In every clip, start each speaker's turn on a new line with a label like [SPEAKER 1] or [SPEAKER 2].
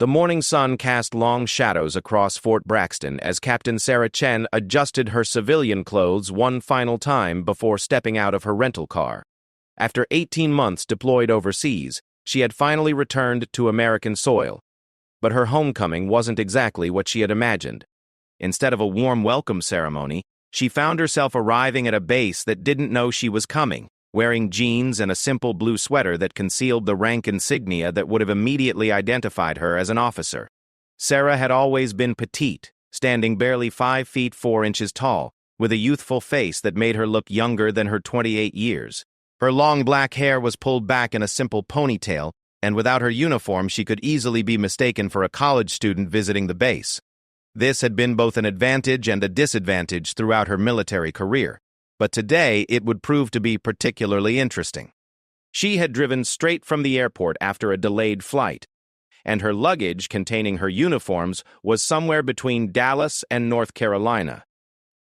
[SPEAKER 1] The morning sun cast long shadows across Fort Braxton as Captain Sarah Chen adjusted her civilian clothes one final time before stepping out of her rental car. After 18 months deployed overseas, she had finally returned to American soil. But her homecoming wasn't exactly what she had imagined. Instead of a warm welcome ceremony, she found herself arriving at a base that didn't know she was coming, wearing jeans and a simple blue sweater that concealed the rank insignia that would have immediately identified her as an officer. Sarah had always been petite, standing barely 5 feet 4 inches tall, with a youthful face that made her look younger than her 28 years. Her long black hair was pulled back in a simple ponytail, and without her uniform she could easily be mistaken for a college student visiting the base. This had been both an advantage and a disadvantage throughout her military career, but today it would prove to be particularly interesting. She had driven straight from the airport after a delayed flight, and her luggage containing her uniforms was somewhere between Dallas and North Carolina.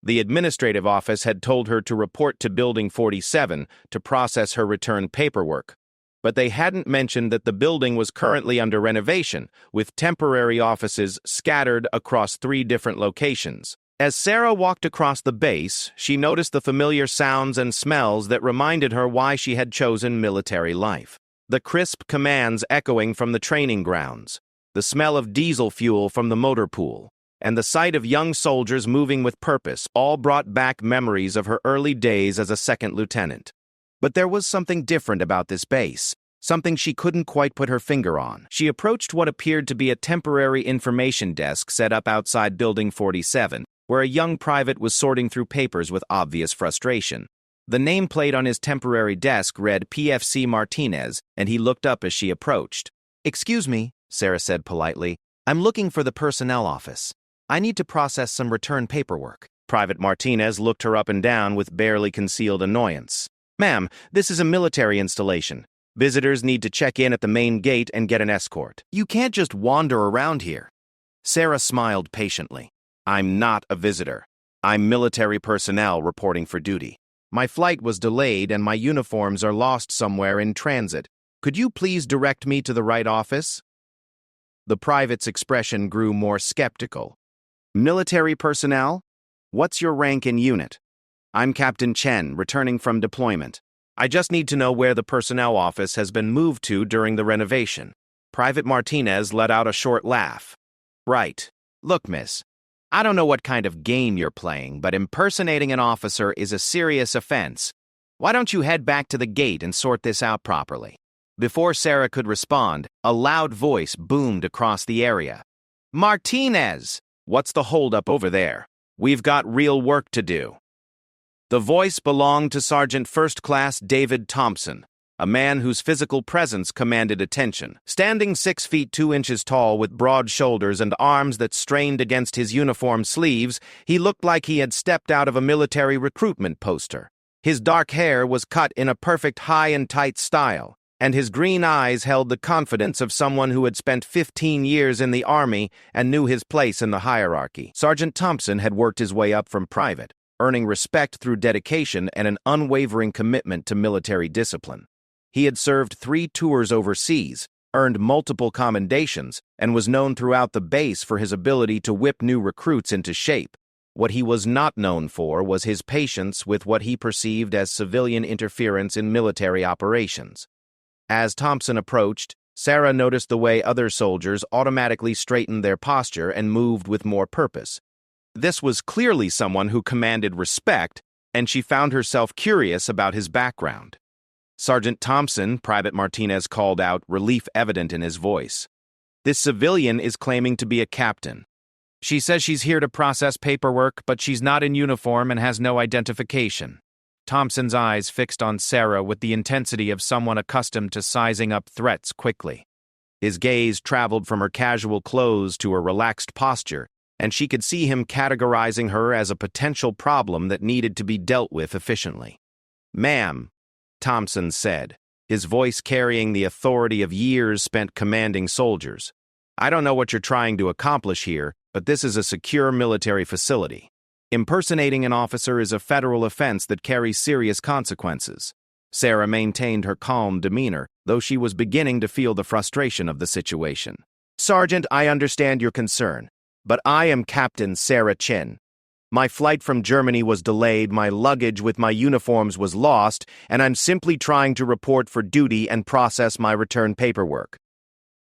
[SPEAKER 1] The administrative office had told her to report to Building 47 to process her return paperwork, but they hadn't mentioned that the building was currently under renovation, with temporary offices scattered across 3 different locations. As Sarah walked across the base, she noticed the familiar sounds and smells that reminded her why she had chosen military life. The crisp commands echoing from the training grounds, the smell of diesel fuel from the motor pool, and the sight of young soldiers moving with purpose all brought back memories of her early days as a second lieutenant. But there was something different about this base, something she couldn't quite put her finger on. She approached what appeared to be a temporary information desk set up outside Building 47, where a young private was sorting through papers with obvious frustration. The nameplate on his temporary desk read PFC Martinez, and he looked up as she approached. "Excuse me," Sarah said politely. "I'm looking for the personnel office. I need to process some return paperwork." Private Martinez looked her up and down with barely concealed annoyance. "Ma'am, this is a military installation. Visitors need to check in at the main gate and get an escort. You can't just wander around here." Sarah smiled patiently. "I'm not a visitor. I'm military personnel reporting for duty. My flight was delayed and my uniforms are lost somewhere in transit. Could you please direct me to the right office?" The private's expression grew more skeptical. "Military personnel? What's your rank in unit?" "I'm Captain Chen, returning from deployment. I just need to know where the personnel office has been moved to during the renovation." Private Martinez let out a short laugh. "Right. Look, miss, I don't know what kind of game you're playing, but impersonating an officer is a serious offense. Why don't you head back to the gate and sort this out properly?" Before Sarah could respond, a loud voice boomed across the area. "Martinez! What's the holdup over there? We've got real work to do." The voice belonged to Sergeant First Class David Thompson, a man whose physical presence commanded attention. Standing 6 feet 2 inches tall with broad shoulders and arms that strained against his uniform sleeves, he looked like he had stepped out of a military recruitment poster. His dark hair was cut in a perfect high and tight style, and his green eyes held the confidence of someone who had spent 15 years in the Army and knew his place in the hierarchy. Sergeant Thompson had worked his way up from private, earning respect through dedication and an unwavering commitment to military discipline. He had served 3 tours overseas, earned multiple commendations, and was known throughout the base for his ability to whip new recruits into shape. What he was not known for was his patience with what he perceived as civilian interference in military operations. As Thompson approached, Sarah noticed the way other soldiers automatically straightened their posture and moved with more purpose. This was clearly someone who commanded respect, and she found herself curious about his background. "Sergeant Thompson," Private Martinez called out, relief evident in his voice. "This civilian is claiming to be a captain. She says she's here to process paperwork, but she's not in uniform and has no identification." Thompson's eyes fixed on Sarah with the intensity of someone accustomed to sizing up threats quickly. His gaze traveled from her casual clothes to her relaxed posture, and she could see him categorizing her as a potential problem that needed to be dealt with efficiently. "Ma'am," Thompson said, his voice carrying the authority of years spent commanding soldiers, "I don't know what you're trying to accomplish here, but this is a secure military facility. Impersonating an officer is a federal offense that carries serious consequences." Sarah maintained her calm demeanor, though she was beginning to feel the frustration of the situation. Sergeant, I understand your concern, but I am Captain Sarah Chen. My flight from Germany was delayed, my luggage with my uniforms was lost, and I'm simply trying to report for duty and process my return paperwork.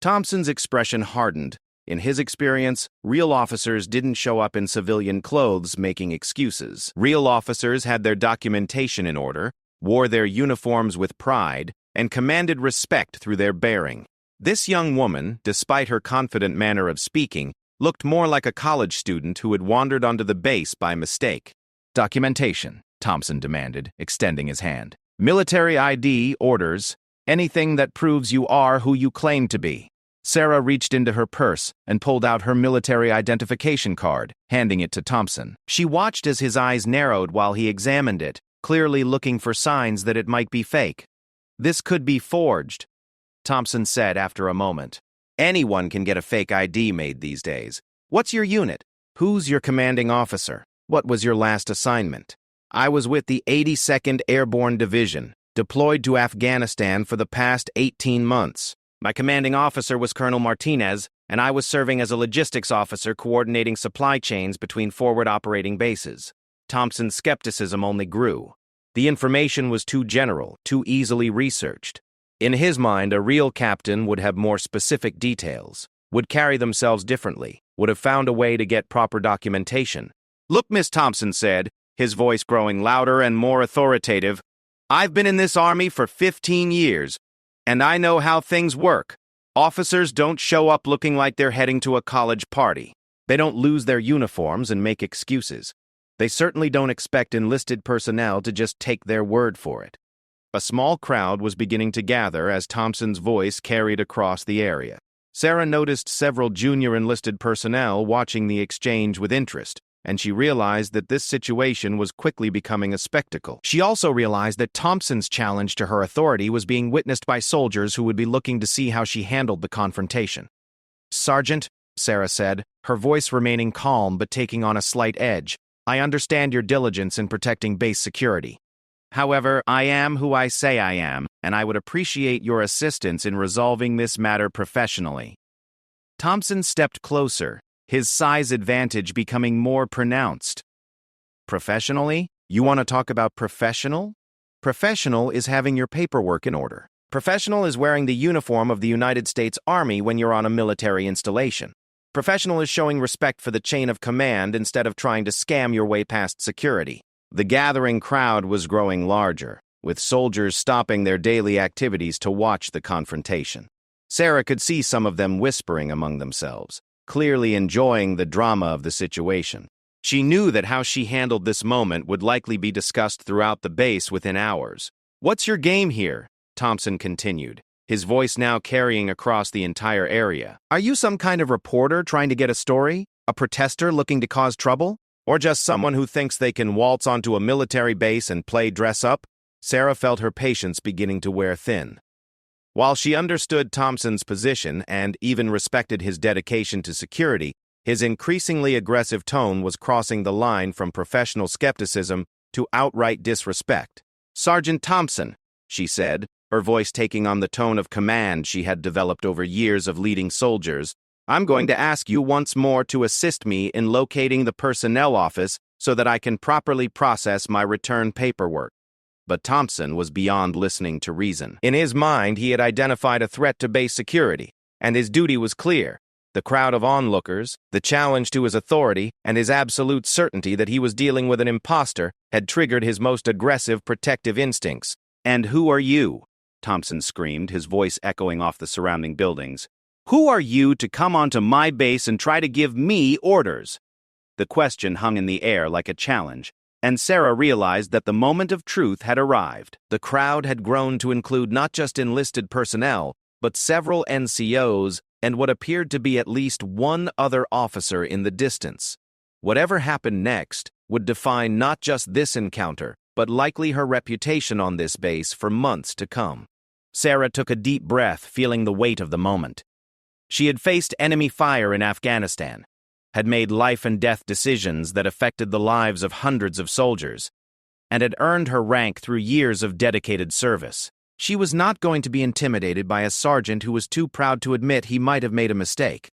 [SPEAKER 1] Thompson's expression hardened. In his experience, real officers didn't show up in civilian clothes making excuses. Real officers had their documentation in order, wore their uniforms with pride, and commanded respect through their bearing. This young woman, despite her confident manner of speaking, looked more like a college student who had wandered onto the base by mistake. Documentation, Thompson demanded, extending his hand. Military ID, orders, anything that proves you are who you claim to be. Sarah reached into her purse and pulled out her military identification card, handing it to Thompson. She watched as his eyes narrowed while he examined it, clearly looking for signs that it might be fake. This could be forged, Thompson said after a moment. Anyone can get a fake ID made these days. What's your unit? Who's your commanding officer? What was your last assignment? I was with the 82nd Airborne Division, deployed to Afghanistan for the past 18 months. My commanding officer was Colonel Martinez, and I was serving as a logistics officer coordinating supply chains between forward operating bases. Thompson's skepticism only grew. The information was too general, too easily researched. In his mind, a real captain would have more specific details, would carry themselves differently, would have found a way to get proper documentation. Look, Miss Thompson said, his voice growing louder and more authoritative, I've been in this army for 15 years, and I know how things work. Officers don't show up looking like they're heading to a college party. They don't lose their uniforms and make excuses. They certainly don't expect enlisted personnel to just take their word for it. A small crowd was beginning to gather as Thompson's voice carried across the area. Sarah noticed several junior enlisted personnel watching the exchange with interest, and she realized that this situation was quickly becoming a spectacle. She also realized that Thompson's challenge to her authority was being witnessed by soldiers who would be looking to see how she handled the confrontation. Sergeant, Sarah said, her voice remaining calm but taking on a slight edge, I understand your diligence in protecting base security. However, I am who I say I am, and I would appreciate your assistance in resolving this matter professionally. Thompson stepped closer, his size advantage becoming more pronounced. Professionally? You want to talk about professional? Professional is having your paperwork in order. Professional is wearing the uniform of the United States Army when you're on a military installation. Professional is showing respect for the chain of command instead of trying to scam your way past security. The gathering crowd was growing larger, with soldiers stopping their daily activities to watch the confrontation. Sarah could see some of them whispering among themselves, clearly enjoying the drama of the situation. She knew that how she handled this moment would likely be discussed throughout the base within hours. What's your game here? Thompson continued, his voice now carrying across the entire area. Are you some kind of reporter trying to get a story? A protester looking to cause trouble? Or just someone who thinks they can waltz onto a military base and play dress-up? Sarah felt her patience beginning to wear thin. While she understood Thompson's position and even respected his dedication to security, his increasingly aggressive tone was crossing the line from professional skepticism to outright disrespect. Sergeant Thompson, she said, her voice taking on the tone of command she had developed over years of leading soldiers, I'm going to ask you once more to assist me in locating the personnel office so that I can properly process my return paperwork. But Thompson was beyond listening to reason. In his mind, he had identified a threat to base security, and his duty was clear. The crowd of onlookers, the challenge to his authority, and his absolute certainty that he was dealing with an imposter had triggered his most aggressive protective instincts. And who are you? Thompson screamed, his voice echoing off the surrounding buildings. Who are you to come onto my base and try to give me orders? The question hung in the air like a challenge, and Sarah realized that the moment of truth had arrived. The crowd had grown to include not just enlisted personnel, but several NCOs and what appeared to be at least one other officer in the distance. Whatever happened next would define not just this encounter, but likely her reputation on this base for months to come. Sarah took a deep breath, feeling the weight of the moment. She had faced enemy fire in Afghanistan, had made life-and-death decisions that affected the lives of hundreds of soldiers, and had earned her rank through years of dedicated service. She was not going to be intimidated by a sergeant who was too proud to admit he might have made a mistake.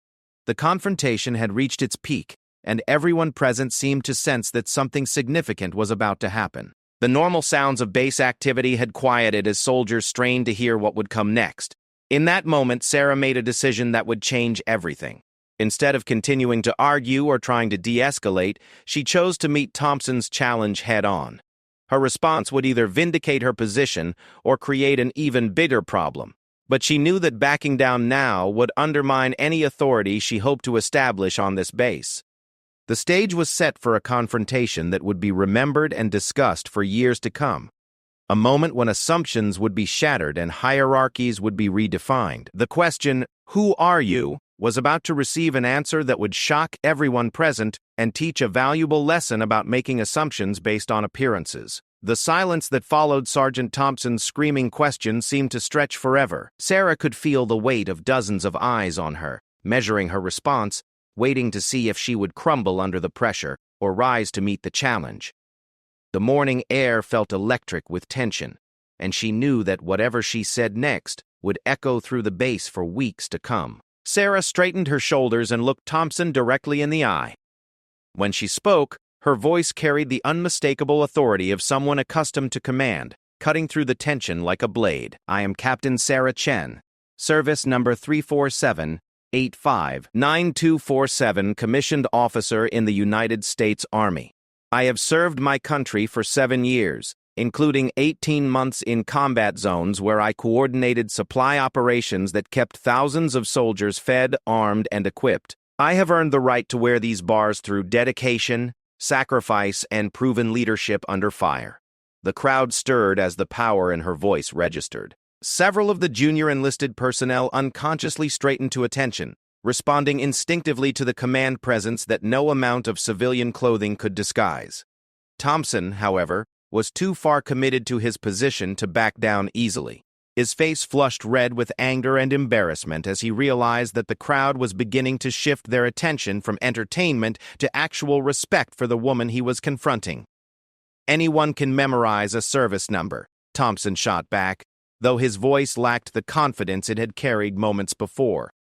[SPEAKER 1] The confrontation had reached its peak, and everyone present seemed to sense that something significant was about to happen. The normal sounds of base activity had quieted as soldiers strained to hear what would come next. In that moment, Sarah made a decision that would change everything. Instead of continuing to argue or trying to de-escalate, she chose to meet Thompson's challenge head-on. Her response would either vindicate her position or create an even bigger problem. But she knew that backing down now would undermine any authority she hoped to establish on this base. The stage was set for a confrontation that would be remembered and discussed for years to come. A moment when assumptions would be shattered and hierarchies would be redefined. The question, "Who are you?" was about to receive an answer that would shock everyone present and teach a valuable lesson about making assumptions based on appearances. The silence that followed Sergeant Thompson's screaming question seemed to stretch forever. Sarah could feel the weight of dozens of eyes on her, measuring her response, waiting to see if she would crumble under the pressure or rise to meet the challenge. The morning air felt electric with tension, and she knew that whatever she said next would echo through the base for weeks to come. Sarah straightened her shoulders and looked Thompson directly in the eye. When she spoke, her voice carried the unmistakable authority of someone accustomed to command, cutting through the tension like a blade. "I am Captain Sarah Chen, service number 347859247, commissioned officer in the United States Army. I have served my country for 7 years, including 18 months in combat zones where I coordinated supply operations that kept thousands of soldiers fed, armed, and equipped. I have earned the right to wear these bars through dedication, sacrifice, and proven leadership under fire." The crowd stirred as the power in her voice registered. Several of the junior enlisted personnel unconsciously straightened to attention, responding instinctively to the command presence that no amount of civilian clothing could disguise. Thompson, however, was too far committed to his position to back down easily. His face flushed red with anger and embarrassment as he realized that the crowd was beginning to shift their attention from entertainment to actual respect for the woman he was confronting. "Anyone can memorize a service number," Thompson shot back, though his voice lacked the confidence it had carried moments before.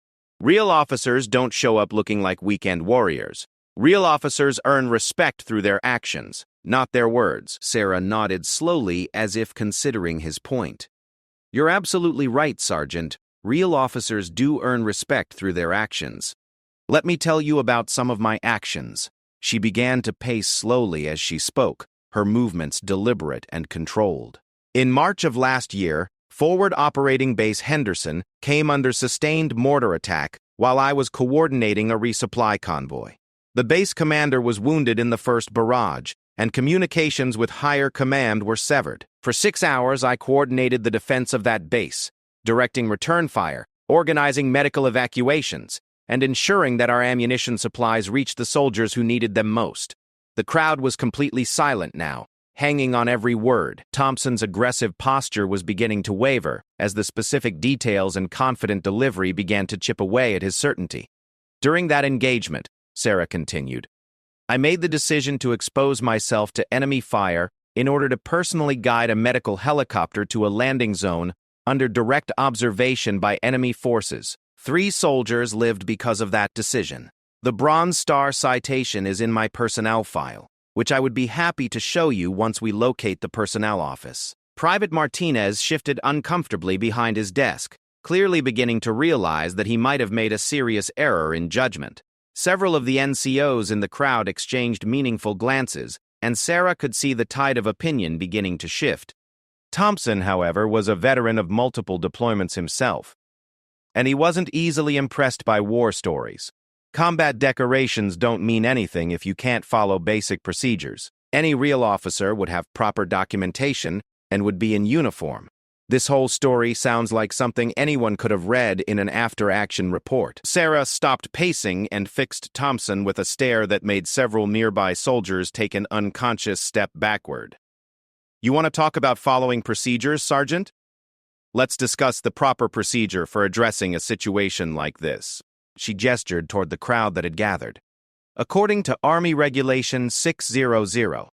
[SPEAKER 1] "Real officers don't show up looking like weekend warriors. Real officers earn respect through their actions, not their words." Sarah nodded slowly as if considering his point. "You're absolutely right, Sergeant. Real officers do earn respect through their actions. Let me tell you about some of my actions." She began to pace slowly as she spoke, her movements deliberate and controlled. "In March of last year, Forward Operating Base Henderson came under sustained mortar attack while I was coordinating a resupply convoy. The base commander was wounded in the first barrage, and communications with higher command were severed. For 6 hours, I coordinated the defense of that base, directing return fire, organizing medical evacuations, and ensuring that our ammunition supplies reached the soldiers who needed them most. The crowd was completely silent now, hanging on every word. Thompson's aggressive posture was beginning to waver as the specific details and confident delivery began to chip away at his certainty. "During that engagement," Sarah continued, "I made the decision to expose myself to enemy fire in order to personally guide a medical helicopter to a landing zone under direct observation by enemy forces. 3 soldiers lived because of that decision. The Bronze Star citation is in my personnel file, which I would be happy to show you once we locate the personnel office." Private Martinez shifted uncomfortably behind his desk, clearly beginning to realize that he might have made a serious error in judgment. Several of the NCOs in the crowd exchanged meaningful glances, and Sarah could see the tide of opinion beginning to shift. Thompson, however, was a veteran of multiple deployments himself, and he wasn't easily impressed by war stories. Combat decorations don't mean anything if you can't follow basic procedures. Any real officer would have proper documentation and would be in uniform. This whole story sounds like something anyone could have read in an after-action report. Sarah stopped pacing and fixed Thompson with a stare that made several nearby soldiers take an unconscious step backward. "You want to talk about following procedures, Sergeant? Let's discuss the proper procedure for addressing a situation like this." She gestured toward the crowd that had gathered. "According to Army Regulation 60020,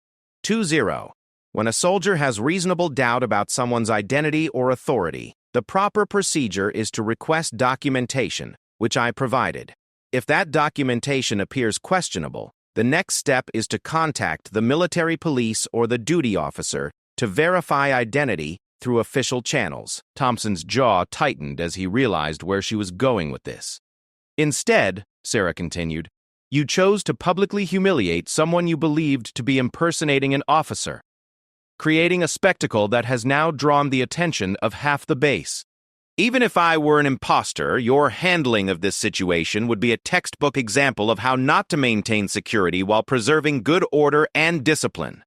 [SPEAKER 1] When a soldier has reasonable doubt about someone's identity or authority, the proper procedure is to request documentation, which I provided. If that documentation appears questionable, the next step is to contact the military police or the duty officer to verify identity through official channels. Thompson's jaw tightened as he realized where she was going with this. Instead, Sarah continued, you chose to publicly humiliate someone you believed to be impersonating an officer, creating a spectacle that has now drawn the attention of half the base. Even if I were an imposter, your handling of this situation would be a textbook example of how not to maintain security while preserving good order and discipline.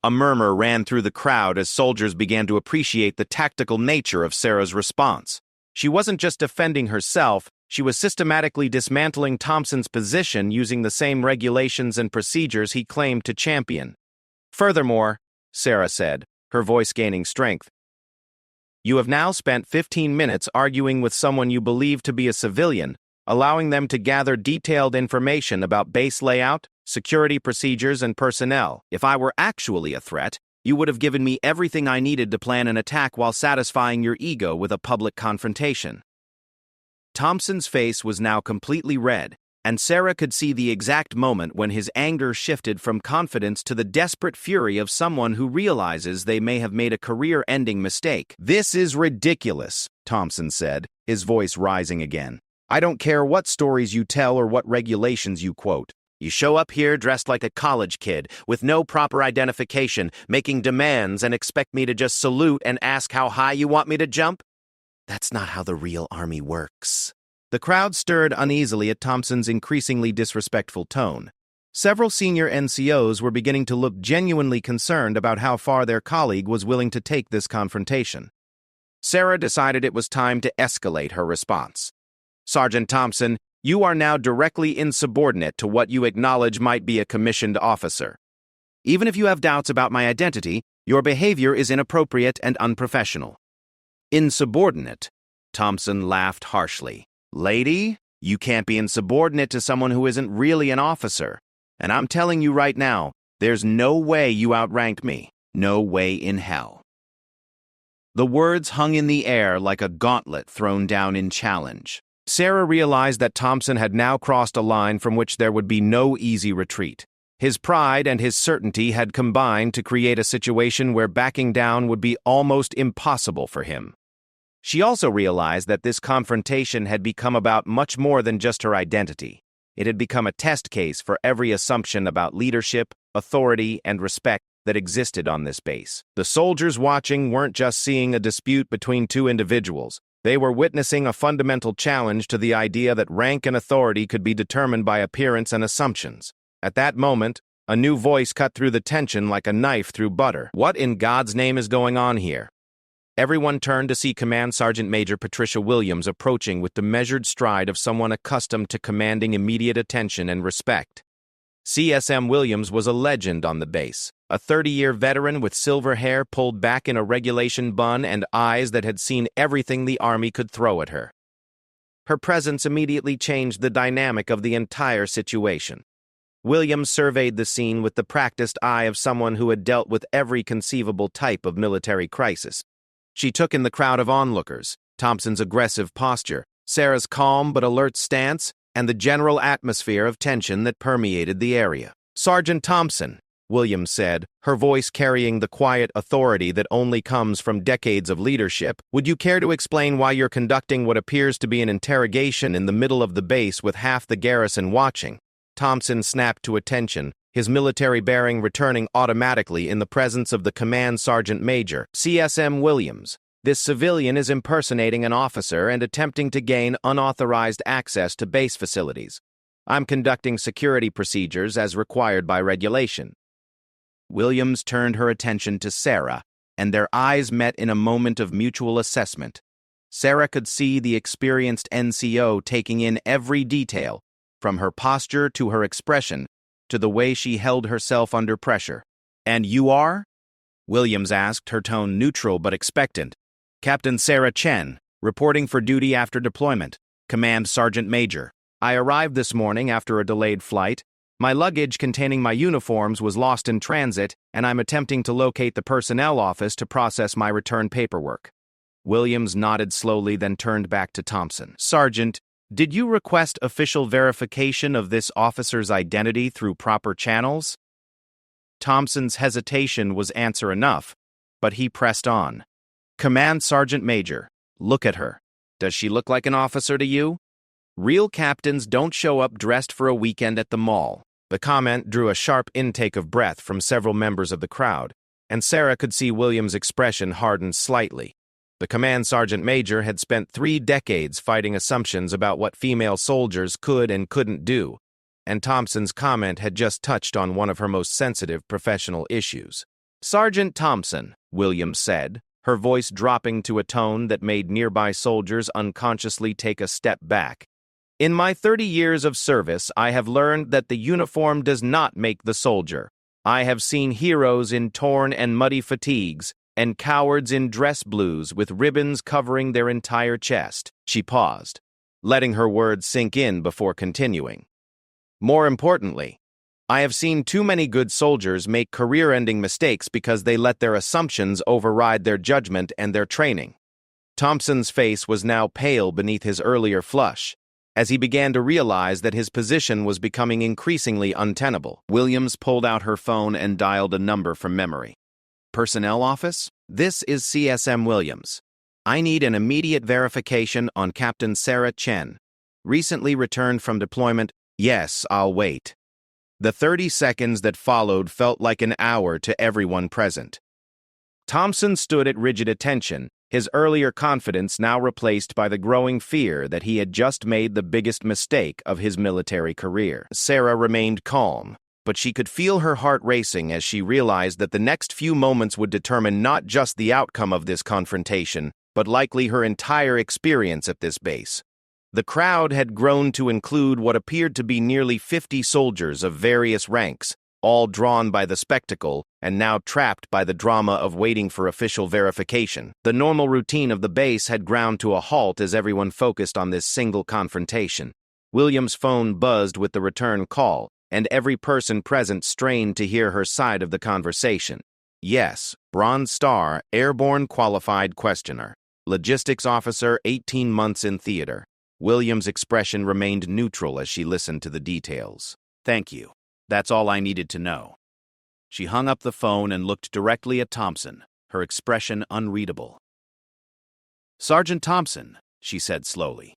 [SPEAKER 1] A murmur ran through the crowd as soldiers began to appreciate the tactical nature of Sarah's response. She wasn't just defending herself, she was systematically dismantling Thompson's position using the same regulations and procedures he claimed to champion. Furthermore, Sarah said, her voice gaining strength, you have now spent 15 minutes arguing with someone you believe to be a civilian, allowing them to gather detailed information about base layout, security procedures, and personnel. If I were actually a threat, you would have given me everything I needed to plan an attack while satisfying your ego with a public confrontation. Thompson's face was now completely red, and Sarah could see the exact moment when his anger shifted from confidence to the desperate fury of someone who realizes they may have made a career-ending mistake. This is ridiculous, Thompson said, his voice rising again. I don't care what stories you tell or what regulations you quote. You show up here dressed like a college kid, with no proper identification, making demands and expect me to just salute and ask how high you want me to jump? That's not how the real army works. The crowd stirred uneasily at Thompson's increasingly disrespectful tone. Several senior NCOs were beginning to look genuinely concerned about how far their colleague was willing to take this confrontation. Sarah decided it was time to escalate her response. Sergeant Thompson, you are now directly insubordinate to what you acknowledge might be a commissioned officer. Even if you have doubts about my identity, your behavior is inappropriate and unprofessional. Insubordinate? Thompson laughed harshly. Lady, you can't be insubordinate to someone who isn't really an officer. And I'm telling you right now, there's no way you outrank me. No way in hell. The words hung in the air like a gauntlet thrown down in challenge. Sarah realized that Thompson had now crossed a line from which there would be no easy retreat. His pride and his certainty had combined to create a situation where backing down would be almost impossible for him. She also realized that this confrontation had become about much more than just her identity. It had become a test case for every assumption about leadership, authority, and respect that existed on this base. The soldiers watching weren't just seeing a dispute between two individuals. They were witnessing a fundamental challenge to the idea that rank and authority could be determined by appearance and assumptions. At that moment, a new voice cut through the tension like a knife through butter. What in God's name is going on here? Everyone turned to see Command Sergeant Major Patricia Williams approaching with the measured stride of someone accustomed to commanding immediate attention and respect. CSM Williams was a legend on the base, a 30-year veteran with silver hair pulled back in a regulation bun and eyes that had seen everything the Army could throw at her. Her presence immediately changed the dynamic of the entire situation. Williams surveyed the scene with the practiced eye of someone who had dealt with every conceivable type of military crisis. She took in the crowd of onlookers, Thompson's aggressive posture, Sarah's calm but alert stance, and the general atmosphere of tension that permeated the area. Sergeant Thompson, Williams said, her voice carrying the quiet authority that only comes from decades of leadership, would you care to explain why you're conducting what appears to be an interrogation in the middle of the base with half the garrison watching? Thompson snapped to attention, his military bearing returning automatically in the presence of the Command Sergeant Major, CSM Williams. This civilian is impersonating an officer and attempting to gain unauthorized access to base facilities. I'm conducting security procedures as required by regulation. Williams turned her attention to Sarah, and their eyes met in a moment of mutual assessment. Sarah could see the experienced NCO taking in every detail, from her posture to her expression, to the way she held herself under pressure. And you are? Williams asked, her tone neutral but expectant. Captain Sarah Chen, reporting for duty after deployment. Command Sergeant Major. I arrived this morning after a delayed flight. My luggage containing my uniforms was lost in transit, and I'm attempting to locate the personnel office to process my return paperwork. Williams nodded slowly, then turned back to Thompson. Sergeant, did you request official verification of this officer's identity through proper channels? Thompson's hesitation was answer enough, but he pressed on. Command Sergeant Major, look at her. Does she look like an officer to you? Real captains don't show up dressed for a weekend at the mall. The comment drew a sharp intake of breath from several members of the crowd, and Sarah could see Williams' expression harden slightly. The command sergeant major had spent 3 decades fighting assumptions about what female soldiers could and couldn't do, and Thompson's comment had just touched on one of her most sensitive professional issues. Sergeant Thompson, Williams said, her voice dropping to a tone that made nearby soldiers unconsciously take a step back. In my 30 years of service, I have learned that the uniform does not make the soldier. I have seen heroes in torn and muddy fatigues, and cowards in dress blues with ribbons covering their entire chest. She paused, letting her words sink in before continuing. More importantly, I have seen too many good soldiers make career-ending mistakes because they let their assumptions override their judgment and their training. Thompson's face was now pale beneath his earlier flush, as he began to realize that his position was becoming increasingly untenable. Williams pulled out her phone and dialed a number from memory. Personnel office? This is CSM Williams. I need an immediate verification on Captain Sarah Chen. Recently returned from deployment. Yes, I'll wait. The 30 seconds that followed felt like an hour to everyone present. Thompson stood at rigid attention, his earlier confidence now replaced by the growing fear that he had just made the biggest mistake of his military career. Sarah remained calm, but she could feel her heart racing as she realized that the next few moments would determine not just the outcome of this confrontation, but likely her entire experience at this base. The crowd had grown to include what appeared to be nearly 50 soldiers of various ranks, all drawn by the spectacle and now trapped by the drama of waiting for official verification. The normal routine of the base had ground to a halt as everyone focused on this single confrontation. Williams' phone buzzed with the return call, and every person present strained to hear her side of the conversation. Yes, Bronze Star, airborne qualified questioner. Logistics officer, 18 months in theater. Williams' expression remained neutral as she listened to the details. Thank you. That's all I needed to know. She hung up the phone and looked directly at Thompson, her expression unreadable. Sergeant Thompson, she said slowly.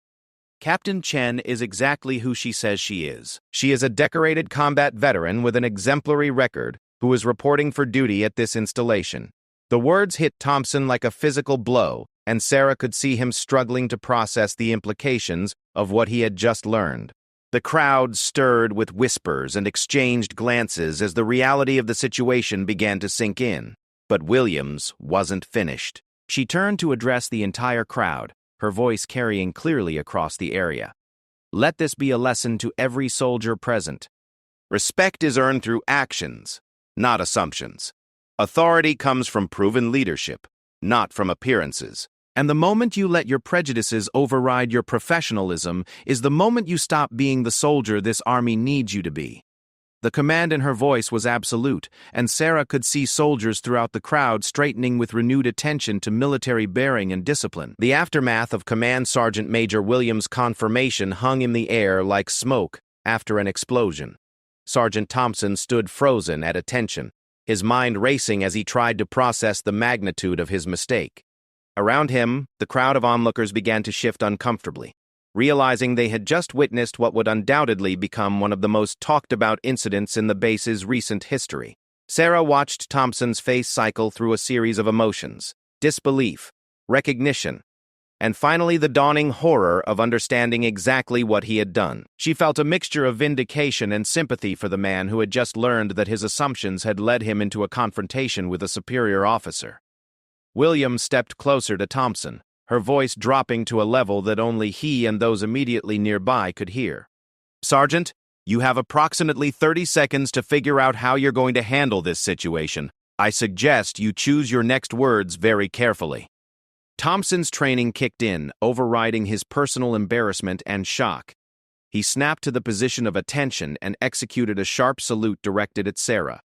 [SPEAKER 1] Captain Chen is exactly who she says she is. She is a decorated combat veteran with an exemplary record who is reporting for duty at this installation. The words hit Thompson like a physical blow, and Sarah could see him struggling to process the implications of what he had just learned. The crowd stirred with whispers and exchanged glances as the reality of the situation began to sink in. But Williams wasn't finished. She turned to address the entire crowd, her voice carrying clearly across the area. Let this be a lesson to every soldier present. Respect is earned through actions, not assumptions. Authority comes from proven leadership, not from appearances. And the moment you let your prejudices override your professionalism is the moment you stop being the soldier this army needs you to be. The command in her voice was absolute, and Sarah could see soldiers throughout the crowd straightening with renewed attention to military bearing and discipline. The aftermath of Command Sergeant Major Williams' confirmation hung in the air like smoke after an explosion. Sergeant Thompson stood frozen at attention, his mind racing as he tried to process the magnitude of his mistake. Around him, the crowd of onlookers began to shift uncomfortably, realizing they had just witnessed what would undoubtedly become one of the most talked-about incidents in the base's recent history. Sarah watched Thompson's face cycle through a series of emotions: disbelief, recognition, and finally the dawning horror of understanding exactly what he had done. She felt a mixture of vindication and sympathy for the man who had just learned that his assumptions had led him into a confrontation with a superior officer. Williams stepped closer to Thompson, her voice dropping to a level that only he and those immediately nearby could hear. Sergeant, you have approximately 30 seconds to figure out how you're going to handle this situation. I suggest you choose your next words very carefully. Thompson's training kicked in, overriding his personal embarrassment and shock. He snapped to the position of attention and executed a sharp salute directed at Sarah.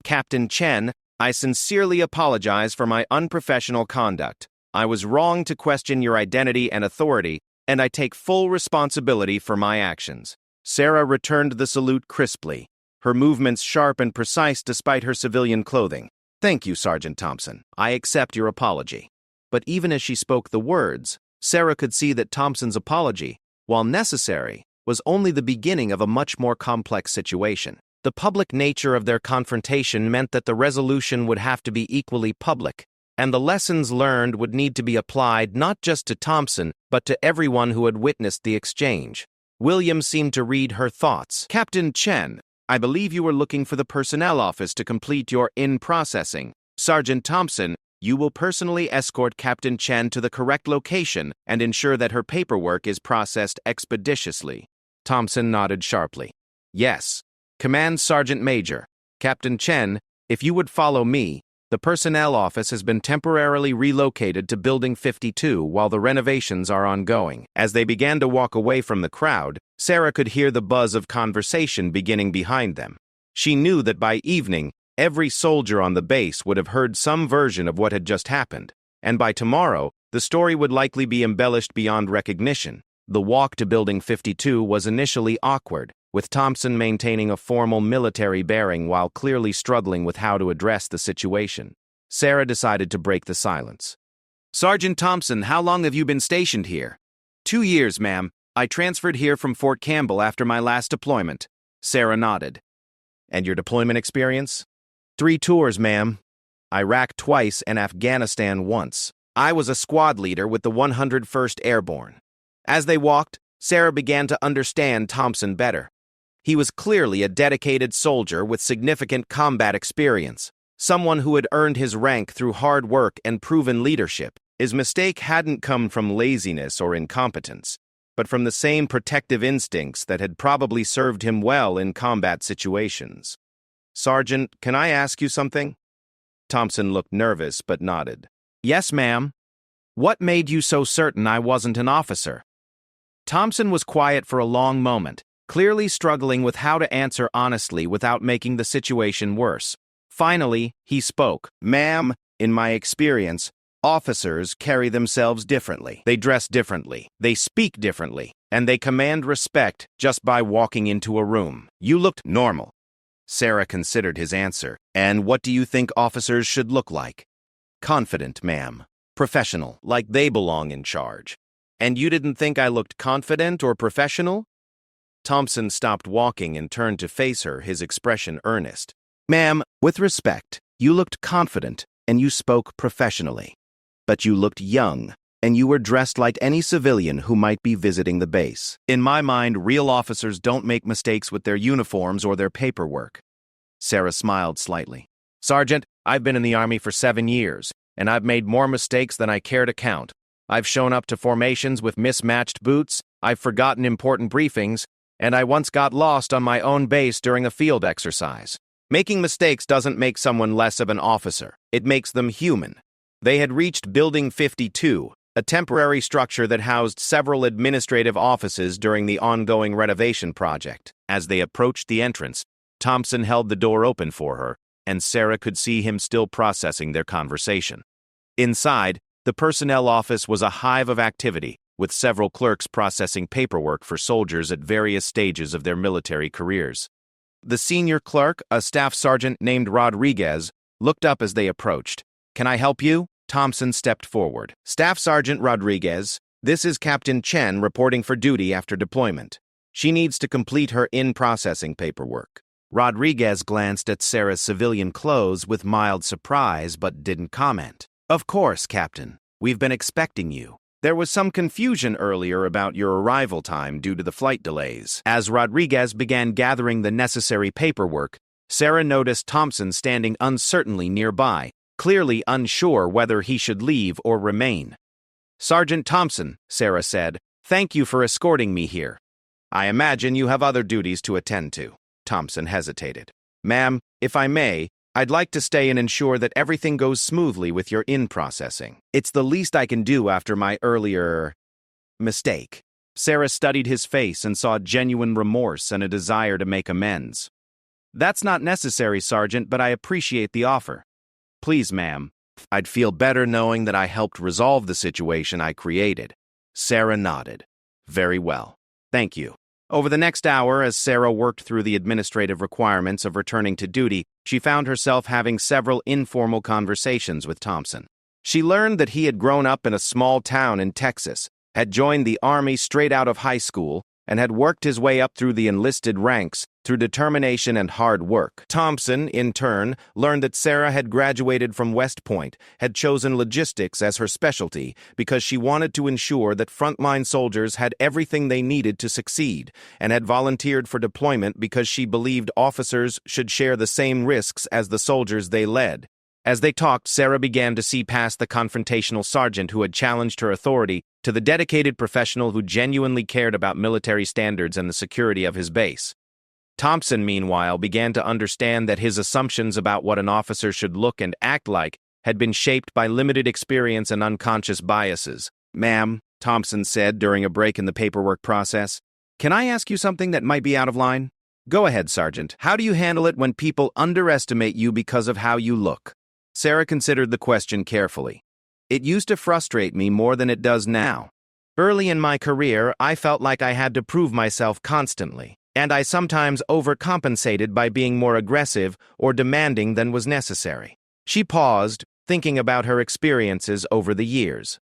[SPEAKER 1] "Captain Chen, I sincerely apologize for my unprofessional conduct. I was wrong to question your identity and authority, and I take full responsibility for my actions." Sarah returned the salute crisply, her movements sharp and precise despite her civilian clothing. "Thank you, Sergeant Thompson. I accept your apology." But even as she spoke the words, Sarah could see that Thompson's apology, while necessary, was only the beginning of a much more complex situation. The public nature of their confrontation meant that the resolution would have to be equally public, and the lessons learned would need to be applied not just to Thompson, but to everyone who had witnessed the exchange. William seemed to read her thoughts. "Captain Chen, I believe you were looking for the personnel office to complete your in-processing. Sergeant Thompson, you will personally escort Captain Chen to the correct location and ensure that her paperwork is processed expeditiously." Thompson nodded sharply. "Yes. Command Sergeant Major. Captain Chen, if you would follow me, the personnel office has been temporarily relocated to Building 52 while the renovations are ongoing." As they began to walk away from the crowd, Sarah could hear the buzz of conversation beginning behind them. She knew that by evening, every soldier on the base would have heard some version of what had just happened, and by tomorrow, the story would likely be embellished beyond recognition. The walk to Building 52 was initially awkward, with Thompson maintaining a formal military bearing while clearly struggling with how to address the situation. Sarah decided to break the silence. "Sergeant Thompson, how long have you been stationed here?" "2 years, ma'am. I transferred here from Fort Campbell after my last deployment." Sarah nodded. "And your deployment experience?" 3 tours, ma'am. Iraq twice and Afghanistan once. I was a squad leader with the 101st Airborne." As they walked, Sarah began to understand Thompson better. He was clearly a dedicated soldier with significant combat experience, someone who had earned his rank through hard work and proven leadership. His mistake hadn't come from laziness or incompetence, but from the same protective instincts that had probably served him well in combat situations. "Sergeant, can I ask you something?" Thompson looked nervous but nodded. "Yes, ma'am. What made you so certain I wasn't an officer?" Thompson was quiet for a long moment, clearly struggling with how to answer honestly without making the situation worse. Finally, he spoke. "Ma'am, in my experience, officers carry themselves differently. They dress differently, they speak differently, and they command respect just by walking into a room. You looked normal." Sarah considered his answer. "And what do you think officers should look like?" "Confident, ma'am. Professional, like they belong in charge." "And you didn't think I looked confident or professional?" Thompson stopped walking and turned to face her, his expression earnest. "Ma'am, with respect, you looked confident and you spoke professionally. But you looked young, and you were dressed like any civilian who might be visiting the base. In my mind, real officers don't make mistakes with their uniforms or their paperwork." Sarah smiled slightly. "Sergeant, I've been in the Army for 7 years, and I've made more mistakes than I care to count. I've shown up to formations with mismatched boots, I've forgotten important briefings, and I once got lost on my own base during a field exercise. Making mistakes doesn't make someone less of an officer. It makes them human." They had reached Building 52, a temporary structure that housed several administrative offices during the ongoing renovation project. As they approached the entrance, Thompson held the door open for her, and Sarah could see him still processing their conversation. Inside, the personnel office was a hive of activity, with several clerks processing paperwork for soldiers at various stages of their military careers. The senior clerk, a staff sergeant named Rodriguez, looked up as they approached. "Can I help you?" Thompson stepped forward. "Staff Sergeant Rodriguez, this is Captain Chen reporting for duty after deployment. She needs to complete her in-processing paperwork." Rodriguez glanced at Sarah's civilian clothes with mild surprise but didn't comment. "Of course, Captain. We've been expecting you. There was some confusion earlier about your arrival time due to the flight delays." As Rodriguez began gathering the necessary paperwork, Sarah noticed Thompson standing uncertainly nearby, clearly unsure whether he should leave or remain. "Sergeant Thompson," Sarah said, "thank you for escorting me here. I imagine you have other duties to attend to." Thompson hesitated. "Ma'am, if I may, I'd like to stay and ensure that everything goes smoothly with your in-processing. It's the least I can do after my earlier mistake." Sarah studied his face and saw genuine remorse and a desire to make amends. "That's not necessary, Sergeant, but I appreciate the offer." "Please, ma'am. I'd feel better knowing that I helped resolve the situation I created." Sarah nodded. "Very well. Thank you." Over the next hour, as Sarah worked through the administrative requirements of returning to duty, she found herself having several informal conversations with Thompson. She learned that he had grown up in a small town in Texas, had joined the Army straight out of high school, and had worked his way up through the enlisted ranks through determination and hard work. Thompson, in turn, learned that Sarah had graduated from West Point, had chosen logistics as her specialty because she wanted to ensure that frontline soldiers had everything they needed to succeed, and had volunteered for deployment because she believed officers should share the same risks as the soldiers they led. As they talked, Sarah began to see past the confrontational sergeant who had challenged her authority to the dedicated professional who genuinely cared about military standards and the security of his base. Thompson, meanwhile, began to understand that his assumptions about what an officer should look and act like had been shaped by limited experience and unconscious biases. "Ma'am," Thompson said during a break in the paperwork process, "can I ask you something that might be out of line?" "Go ahead, Sergeant. How do you handle it when people underestimate you because of how you look?" Sarah considered the question carefully. "It used to frustrate me more than it does now. Early in my career, I felt like I had to prove myself constantly, and I sometimes overcompensated by being more aggressive or demanding than was necessary." She paused, thinking about her experiences over the years.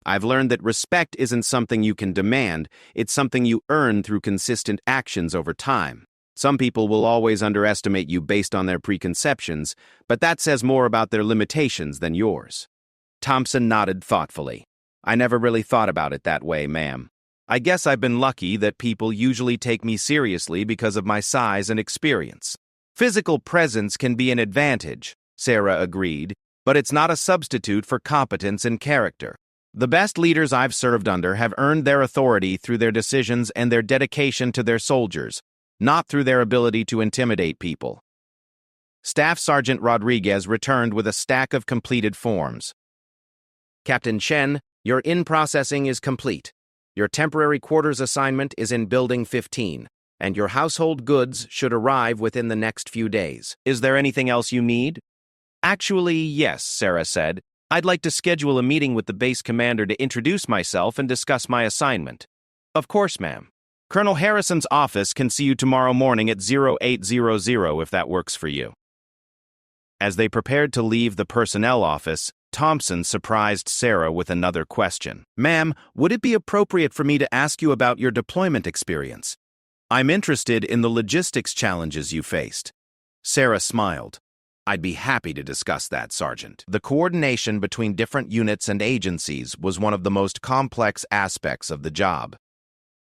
[SPEAKER 1] "I've learned that respect isn't something you can demand, it's something you earn through consistent actions over time. Some people will always underestimate you based on their preconceptions, but that says more about their limitations than yours." Thompson nodded thoughtfully. "I never really thought about it that way, ma'am. I guess I've been lucky that people usually take me seriously because of my size and experience." "Physical presence can be an advantage," Sarah agreed, "but it's not a substitute for competence and character. The best leaders I've served under have earned their authority through their decisions and their dedication to their soldiers, not through their ability to intimidate people." Staff Sergeant Rodriguez returned with a stack of completed forms. "Captain Chen, your in-processing is complete. Your temporary quarters assignment is in Building 15, and your household goods should arrive within the next few days. Is there anything else you need?" "Actually, yes," Sarah said. "I'd like to schedule a meeting with the base commander to introduce myself and discuss my assignment." "Of course, ma'am. Colonel Harrison's office can see you tomorrow morning at 0800 if that works for you." As they prepared to leave the personnel office, Thompson surprised Sarah with another question. "Ma'am, would it be appropriate for me to ask you about your deployment experience? I'm interested in the logistics challenges you faced." Sarah smiled. "I'd be happy to discuss that, Sergeant. The coordination between different units and agencies was one of the most complex aspects of the job."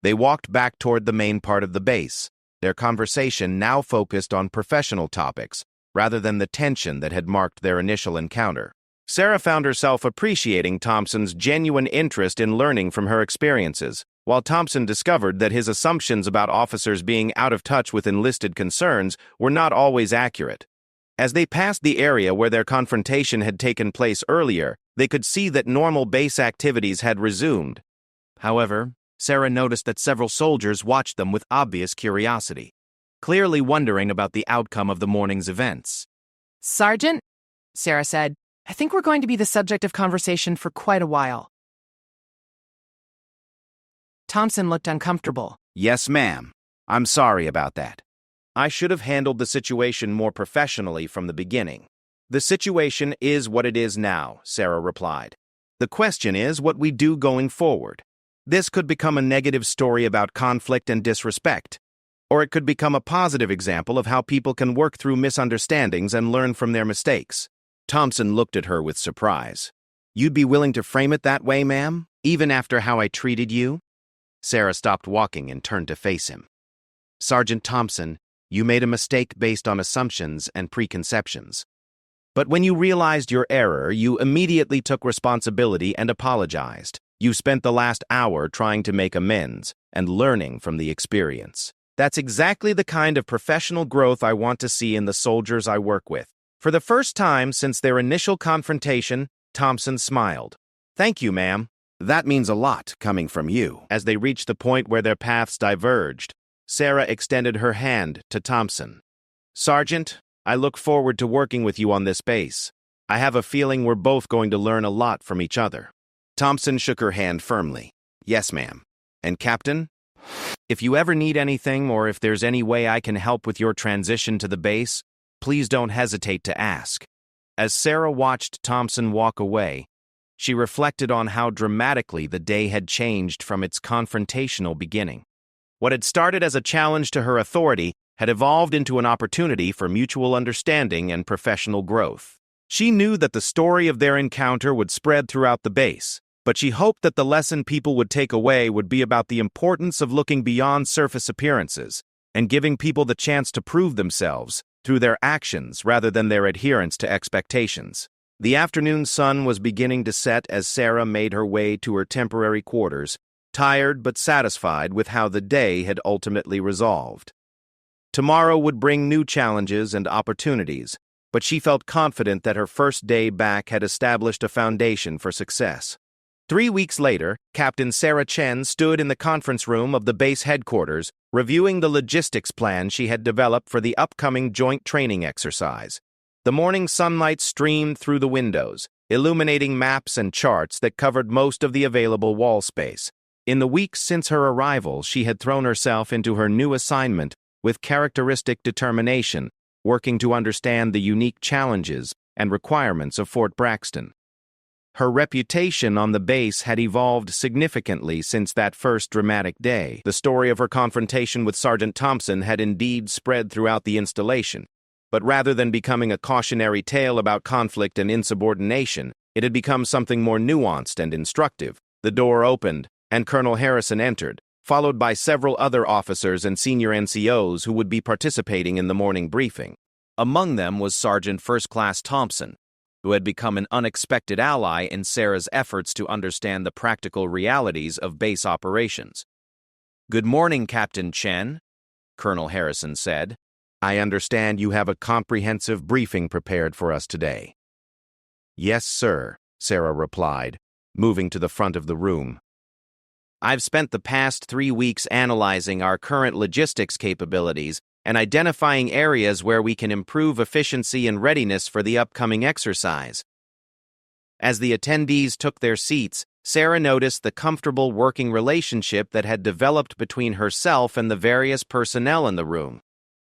[SPEAKER 1] They walked back toward the main part of the base, their conversation now focused on professional topics, rather than the tension that had marked their initial encounter. Sarah found herself appreciating Thompson's genuine interest in learning from her experiences, while Thompson discovered that his assumptions about officers being out of touch with enlisted concerns were not always accurate. As they passed the area where their confrontation had taken place earlier, they could see that normal base activities had resumed. However, Sarah noticed that several soldiers watched them with obvious curiosity, clearly wondering about the outcome of the morning's events.
[SPEAKER 2] "Sergeant," Sarah said, "I think we're going to be the subject of conversation for quite a while." Thompson looked uncomfortable.
[SPEAKER 1] "Yes, ma'am. I'm sorry about that. I should have handled the situation more professionally from the beginning." "The situation is what it is now," Sarah replied. "The question is what we do going forward. This could become a negative story about conflict and disrespect, or it could become a positive example of how people can work through misunderstandings and learn from their mistakes." Thompson looked at her with surprise. "You'd be willing to frame it that way, ma'am, even after how I treated you?" Sarah stopped walking and turned to face him. "Sergeant Thompson, you made a mistake based on assumptions and preconceptions. But when you realized your error, you immediately took responsibility and apologized. You spent the last hour trying to make amends and learning from the experience. That's exactly the kind of professional growth I want to see in the soldiers I work with." For the first time since their initial confrontation, Thompson smiled. "Thank you, ma'am. That means a lot coming from you. As they reached the point where their paths diverged, Sarah extended her hand to Thompson. Sergeant, I look forward to working with you on this base. I have a feeling we're both going to learn a lot from each other. Thompson shook her hand firmly. Yes, ma'am. And Captain, if you ever need anything or if there's any way I can help with your transition to the base, please don't hesitate to ask. As Sarah watched Thompson walk away, she reflected on how dramatically the day had changed from its confrontational beginning. What had started as a challenge to her authority had evolved into an opportunity for mutual understanding and professional growth. She knew that the story of their encounter would spread throughout the base, but she hoped that the lesson people would take away would be about the importance of looking beyond surface appearances and giving people the chance to prove themselves through their actions rather than their adherence to expectations. The afternoon sun was beginning to set as Sarah made her way to her temporary quarters, tired but satisfied with how the day had ultimately resolved. Tomorrow would bring new challenges and opportunities, but she felt confident that her first day back had established a foundation for success. 3 weeks later, Captain Sarah Chen stood in the conference room of the base headquarters, reviewing the logistics plan she had developed for the upcoming joint training exercise. The morning sunlight streamed through the windows, illuminating maps and charts that covered most of the available wall space. In the weeks since her arrival, she had thrown herself into her new assignment with characteristic determination, working to understand the unique challenges and requirements of Fort Braxton. Her reputation on the base had evolved significantly since that first dramatic day. The story of her confrontation with Sergeant Thompson had indeed spread throughout the installation, but rather than becoming a cautionary tale about conflict and insubordination, it had become something more nuanced and instructive. The door opened, and Colonel Harrison entered, followed by several other officers and senior NCOs who would be participating in the morning briefing. Among them was Sergeant First Class Thompson, who had become an unexpected ally in Sarah's efforts to understand the practical realities of base operations. "Good morning, Captain Chen," Colonel Harrison said. "I understand you have a comprehensive briefing prepared for us today." "Yes, sir," Sarah replied, moving to the front of the room. "I've spent the past 3 weeks analyzing our current logistics capabilities and identifying areas where we can improve efficiency and readiness for the upcoming exercise." As the attendees took their seats, Sarah noticed the comfortable working relationship that had developed between herself and the various personnel in the room.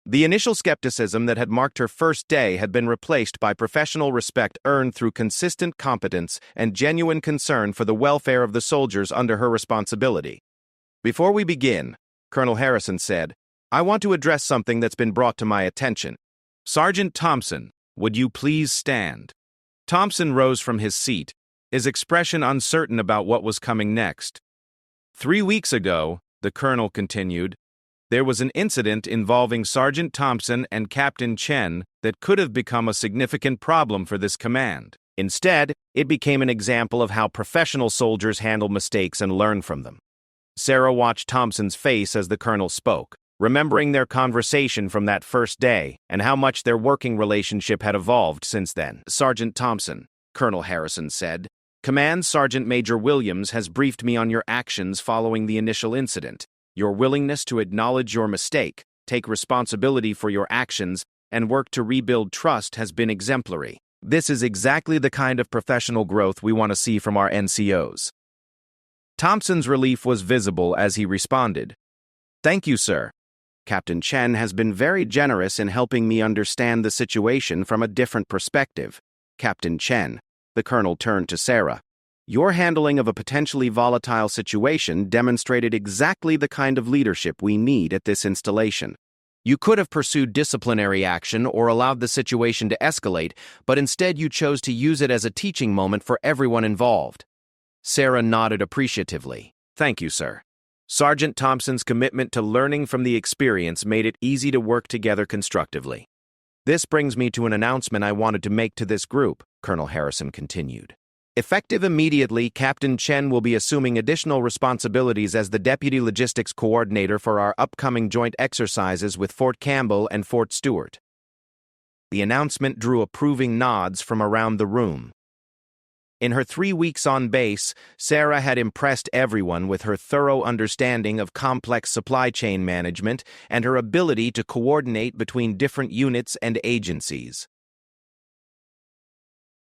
[SPEAKER 1] The initial skepticism that had marked her first day had been replaced by professional respect earned through consistent competence and genuine concern for the welfare of the soldiers under her responsibility. "Before we begin," Colonel Harrison said, "I want to address something that's been brought to my attention. Sergeant Thompson, would you please stand?" Thompson rose from his seat, his expression uncertain about what was coming next. "3 weeks ago," the colonel continued, "there was an incident involving Sergeant Thompson and Captain Chen that could have become a significant problem for this command. Instead, it became an example of how professional soldiers handle mistakes and learn from them." Sarah watched Thompson's face as the colonel spoke, remembering their conversation from that first day and how much their working relationship had evolved since then. "Sergeant Thompson," Colonel Harrison said, "Command Sergeant Major Williams has briefed me on your actions following the initial incident. Your willingness to acknowledge your mistake, take responsibility for your actions, and work to rebuild trust has been exemplary. This is exactly the kind of professional growth we want to see from our NCOs." Thompson's relief was visible as he responded, "Thank you, sir. Captain Chen has been very generous in helping me understand the situation from a different perspective. Captain Chen," the colonel turned to Sarah, "your handling of a potentially volatile situation demonstrated exactly the kind of leadership we need at this installation. You could have pursued disciplinary action or allowed the situation to escalate, but instead you chose to use it as a teaching moment for everyone involved." Sarah nodded appreciatively. "Thank you, sir." Sergeant Thompson's commitment to learning from the experience made it easy to work together constructively. "This brings me to an announcement I wanted to make to this group," Colonel Harrison continued. "Effective immediately, Captain Chen will be assuming additional responsibilities as the Deputy Logistics Coordinator for our upcoming joint exercises with Fort Campbell and Fort Stewart." The announcement drew approving nods from around the room. In her 3 weeks on base, Sarah had impressed everyone with her thorough understanding of complex supply chain management and her ability to coordinate between different units and agencies.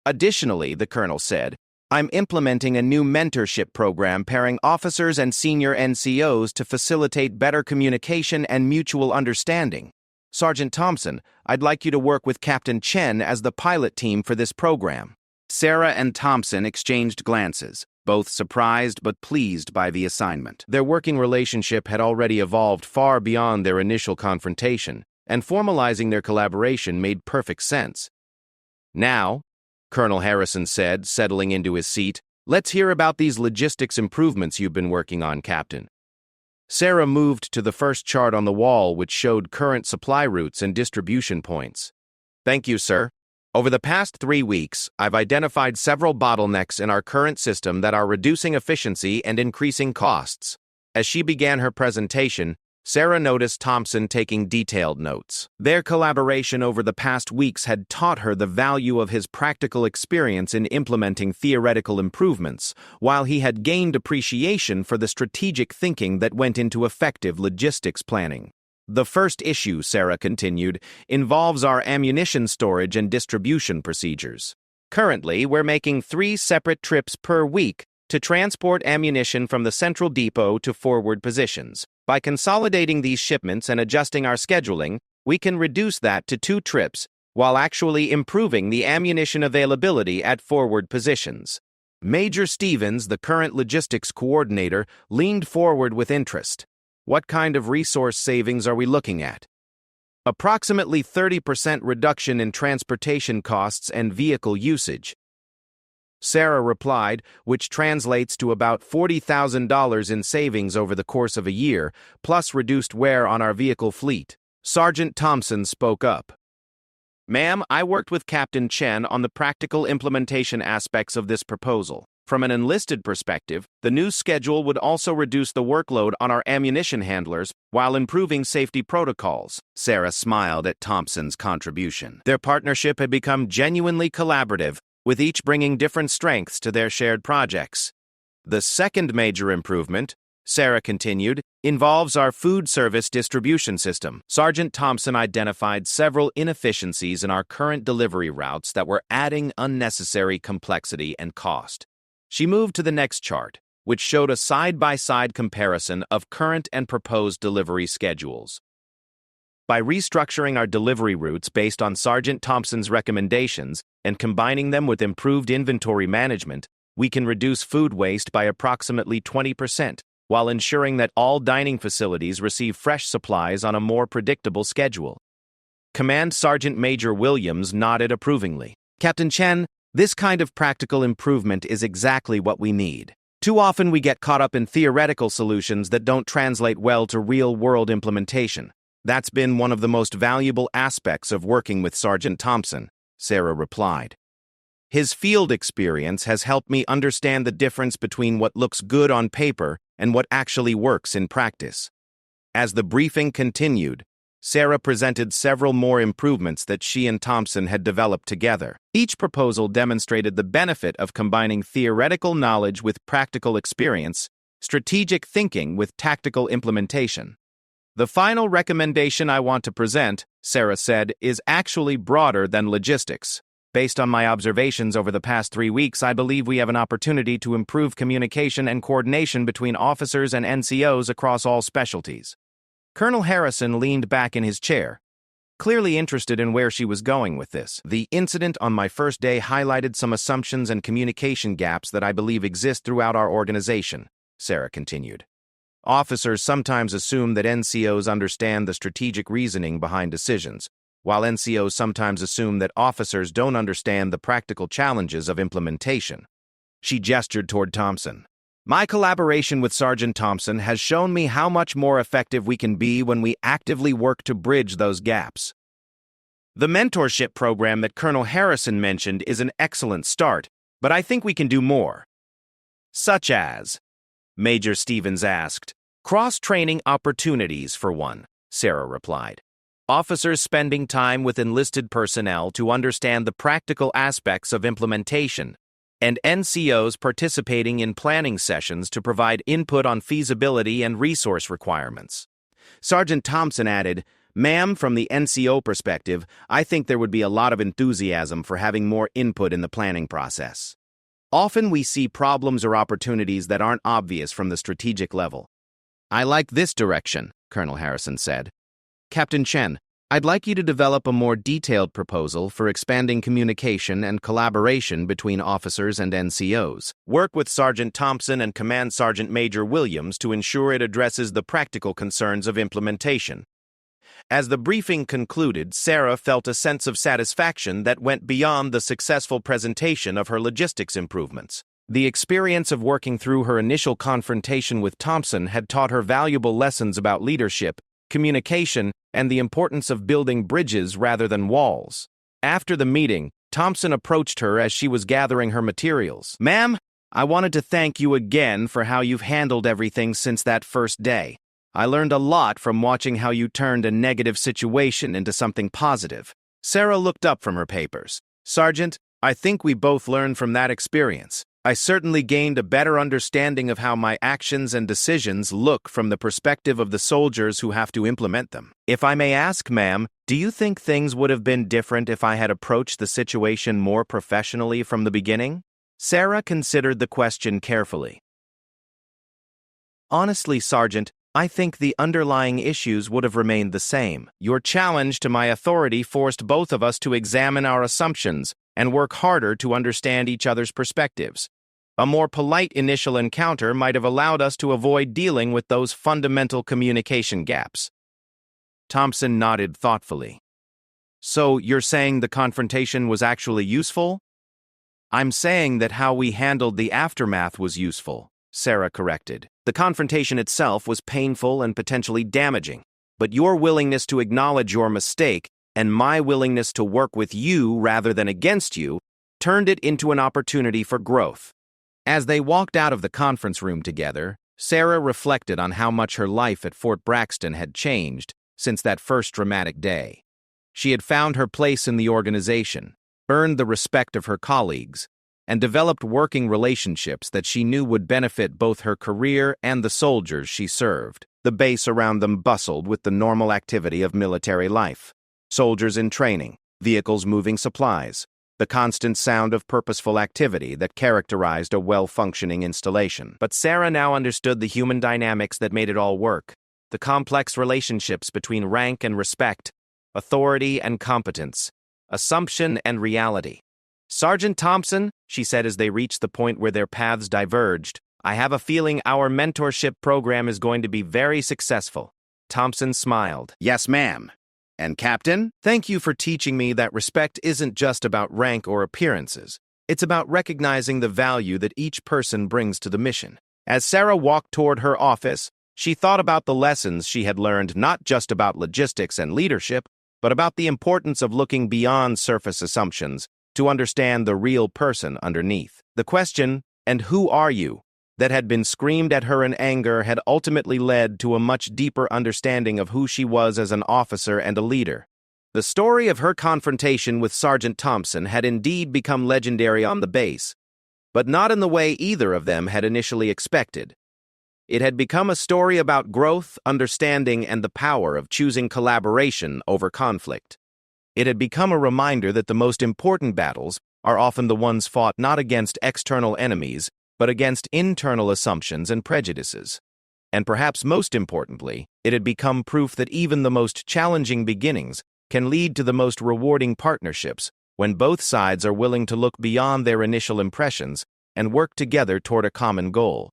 [SPEAKER 1] Additionally, the colonel said, I'm implementing a new mentorship program pairing officers and senior NCOs to facilitate better communication and mutual understanding. Sergeant Thompson, I'd like you to work with Captain Chen as the pilot team for this program. Sarah and Thompson exchanged glances, both surprised but pleased by the assignment. Their working relationship had already evolved far beyond their initial confrontation, and formalizing their collaboration made perfect sense. Now, Colonel Harrison said, settling into his seat, let's hear about these logistics improvements you've been working on, Captain. Sarah moved to the first chart on the wall, which showed current supply routes and distribution points. Thank you, sir. Over the past 3 weeks, I've identified several bottlenecks in our current system that are reducing efficiency and increasing costs. As she began her presentation, Sarah noticed Thompson taking detailed notes. Their collaboration over the past weeks had taught her the value of his practical experience in implementing theoretical improvements, while he had gained appreciation for the strategic thinking that went into effective logistics planning. The first issue, Sarah continued, involves our ammunition storage and distribution procedures. Currently, we're making 3 separate trips per week to transport ammunition from the central depot to forward positions. By consolidating these shipments and adjusting our scheduling, we can reduce that to 2 trips, while actually improving the ammunition availability at forward positions. Major Stevens, the current logistics coordinator, leaned forward with interest. What kind of resource savings are we looking at? Approximately 30% reduction in transportation costs and vehicle usage. Sarah replied, which translates to about $40,000 in savings over the course of a year, plus reduced wear on our vehicle fleet. Sergeant Thompson spoke up. Ma'am, I worked with Captain Chen on the practical implementation aspects of this proposal. From an enlisted perspective, the new schedule would also reduce the workload on our ammunition handlers while improving safety protocols. Sarah smiled at Thompson's contribution. Their partnership had become genuinely collaborative, with each bringing different strengths to their shared projects. The second major improvement, Sarah continued, involves our food service distribution system. Sergeant Thompson identified several inefficiencies in our current delivery routes that were adding unnecessary complexity and cost. She moved to the next chart, which showed a side-by-side comparison of current and proposed delivery schedules. By restructuring our delivery routes based on Sergeant Thompson's recommendations and combining them with improved inventory management, we can reduce food waste by approximately 20%, while ensuring that all dining facilities receive fresh supplies on a more predictable schedule. Command Sergeant Major Williams nodded approvingly. Captain Chen, this kind of practical improvement is exactly what we need. Too often we get caught up in theoretical solutions that don't translate well to real-world implementation. That's been one of the most valuable aspects of working with Sergeant Thompson, Sarah replied. His field experience has helped me understand the difference between what looks good on paper and what actually works in practice. As the briefing continued, Sarah presented several more improvements that she and Thompson had developed together. Each proposal demonstrated the benefit of combining theoretical knowledge with practical experience, strategic thinking with tactical implementation. The final recommendation I want to present, Sarah said, is actually broader than logistics. Based on my observations over the past 3 weeks, I believe we have an opportunity to improve communication and coordination between officers and NCOs across all specialties. Colonel Harrison leaned back in his chair, clearly interested in where she was going with this. The incident on my first day highlighted some assumptions and communication gaps that I believe exist throughout our organization, Sarah continued. Officers sometimes assume that NCOs understand the strategic reasoning behind decisions, while NCOs sometimes assume that officers don't understand the practical challenges of implementation. She gestured toward Thompson. My collaboration with Sergeant Thompson has shown me how much more effective we can be when we actively work to bridge those gaps. The mentorship program that Colonel Harrison mentioned is an excellent start, but I think we can do more. Such as? Major Stevens asked. Cross-training opportunities, for one, Sarah replied. Officers spending time with enlisted personnel to understand the practical aspects of implementation. and NCOs participating in planning sessions to provide input on feasibility and resource requirements. Sergeant Thompson added, "Ma'am, from the NCO perspective, I think there would be a lot of enthusiasm for having more input in the planning process. Often we see problems or opportunities that aren't obvious from the strategic level." "I like this direction," Colonel Harrison said. "Captain Chen, I'd like you to develop a more detailed proposal for expanding communication and collaboration between officers and NCOs. Work with Sergeant Thompson and Command Sergeant Major Williams to ensure it addresses the practical concerns of implementation." As the briefing concluded, Sarah felt a sense of satisfaction that went beyond the successful presentation of her logistics improvements. The experience of working through her initial confrontation with Thompson had taught her valuable lessons about leadership, communication, and the importance of building bridges rather than walls. After the meeting, Thompson approached her as she was gathering her materials. "Ma'am, I wanted to thank you again for how you've handled everything since that first day. I learned a lot from watching how you turned a negative situation into something positive." Sarah looked up from her papers. "Sergeant, I think we both learned from that experience. I certainly gained a better understanding of how my actions and decisions look from the perspective of the soldiers who have to implement them. If I may ask, ma'am, do you think things would have been different if I had approached the situation more professionally from the beginning?" Sarah considered the question carefully. "Honestly, Sergeant, I think the underlying issues would have remained the same. Your challenge to my authority forced both of us to examine our assumptions and work harder to understand each other's perspectives. A more polite initial encounter might have allowed us to avoid dealing with those fundamental communication gaps." Thompson nodded thoughtfully. "So you're saying the confrontation was actually useful?" "I'm saying that how we handled the aftermath was useful," Sarah corrected. "The confrontation itself was painful and potentially damaging, but your willingness to acknowledge your mistake and my willingness to work with you rather than against you turned it into an opportunity for growth." As they walked out of the conference room together, Sarah reflected on how much her life at Fort Braxton had changed since that first dramatic day. She had found her place in the organization, earned the respect of her colleagues, and developed working relationships that she knew would benefit both her career and the soldiers she served. The base around them bustled with the normal activity of military life. Soldiers in training, vehicles moving supplies, the constant sound of purposeful activity that characterized a well-functioning installation. But Sarah now understood the human dynamics that made it all work, the complex relationships between rank and respect, authority and competence, assumption and reality. "Sergeant Thompson," she said as they reached the point where their paths diverged, "I have a feeling our mentorship program is going to be very successful." Thompson smiled. "Yes, ma'am. And Captain, thank you for teaching me that respect isn't just about rank or appearances. It's about recognizing the value that each person brings to the mission." As Sarah walked toward her office, she thought about the lessons she had learned not just about logistics and leadership, but about the importance of looking beyond surface assumptions to understand the real person underneath. The question, "And who are you?" that had been screamed at her in anger had ultimately led to a much deeper understanding of who she was as an officer and a leader. The story of her confrontation with Sergeant Thompson had indeed become legendary on the base, but not in the way either of them had initially expected. It had become a story about growth, understanding, and the power of choosing collaboration over conflict. It had become a reminder that the most important battles are often the ones fought not against external enemies, but against internal assumptions and prejudices. And perhaps most importantly, it had become proof that even the most challenging beginnings can lead to the most rewarding partnerships when both sides are willing to look beyond their initial impressions and work together toward a common goal.